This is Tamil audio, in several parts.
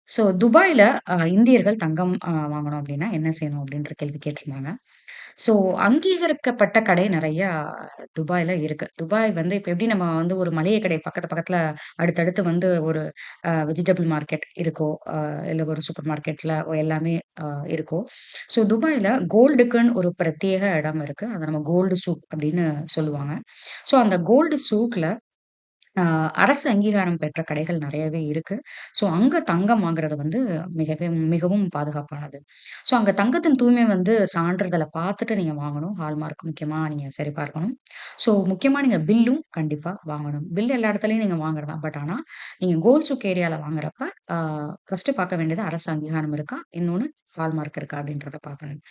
ஸோ துபாய்ல இந்தியர்கள் தங்கம் வாங்கணும் அப்டின்னா என்ன செய்யணும்? அப்டின்ற கேள்வி கேட்டிருந்தாங்க. ஸோ அங்கீகரிக்கப்பட்ட கடை நெறையா துபாய்ல இருக்கு. துபாய் வந்து இப்ப எப்படி நம்ம வந்து ஒரு மளிகை கடை பக்கத்து பக்கத்துல அடுத்தடுத்து வந்து ஒரு வெஜிடபிள் மார்க்கெட் இருக்கோ, இல்ல ஒரு சூப்பர் மார்க்கெட்ல எல்லாமே அ இருக்கோ. ஸோ துபாய்ல கோல்டுக்குன்னு ஒரு பிரத்யேக இடம் இருக்கு. அத நம்ம கோல்டு சூக் அப்படின்னு சொல்லுவாங்க. ஸோ அந்த கோல்டு சூக்ல அ அரசு அங்கீகாரம் பெற்ற கடைகள் நெறையவே இருக்கு. ஸோ அங்க தங்கம் வாங்குறது வந்து மிகவும் பாதுகாப்பானது. ஸோ அங்க தங்கத்தின் தூய்மை வந்து சான்றிதழ பார்த்துட்டு நீங்க வாங்கணும். ஹால்மார்க் முக்கியமா நீங்க சரிபார்க்கணும். ஸோ முக்கியமா நீங்க பில்லும் கண்டிப்பா வாங்கணும். பில் எல்லா இடத்துலயும் நீங்க வாங்குறதான். பட் ஆனா, நீங்க கோல்ட் சுக் ஏரியால வாங்குறப்ப, ஆ ஃபர்ஸ்ட்டு பார்க்க வேண்டியது அரசு அங்கீகாரம் இருக்கா? இன்னொன்னு ஹால்மார்க் இருக்கா? அப்படின்றத பார்க்கணும்.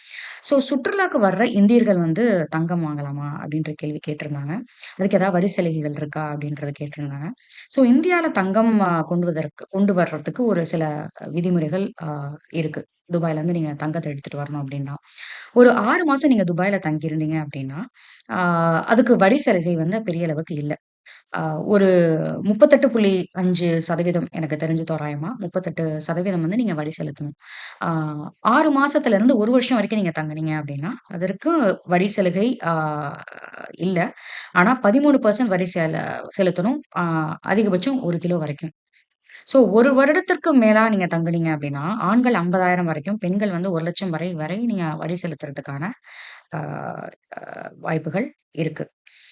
ஸோ சுற்றுலாக்கு வர்ற இந்தியர்கள் வந்து தங்கம் வாங்கலாமா? அப்படின்ற கேள்வி கேட்டிருந்தாங்க. அதுக்கு ஏதாவது வரி சலுகைகள் இருக்கா? அப்படின்றத கேட்டிருந்தாங்க. ஸோ இந்தியால தங்கம் கொண்டு வர்றதுக்கு ஒரு சில விதிமுறைகள் இருக்கு. துபாய்லேருந்து நீங்க தங்கத்த எடுத்துட்டு வரணும் அப்படின்னா. ஒரு 6 மாசம் நீங்க துபாய்ல தங்கியிருந்தீங்க அப்படின்னா, ஆ அதுக்கு வரி சலுகை வந்து பெரிய அளவுக்கு இல்ல. அ ஒரு 38.5% எனக்கு தெரிஞ்சு தோராயமா 38% வந்து நீங்க வரி செலுத்தணும். ஆ 6 மாசத்துலருந்து 1 வருஷம் வரைக்கும் நீங்க தங்குனீங்க அப்டின்னா, அதற்கு வரி சலுகை இல்ல. ஆனா 13% வரி செலுத்தணும். அதிகபட்சம் 1 கிலோ வரைக்கும். ஸோ 1 வருடத்திற்கு மேலா நீங்க தங்குனீங்க அப்டின்னா, ஆண்கள் 50,000 வரைக்கும், பெண்கள் வந்து 1,00,000 வரை வரை நீங்க வரி செலுத்துறதுக்கான ஆ அ வாய்ப்புகள் இருக்கு.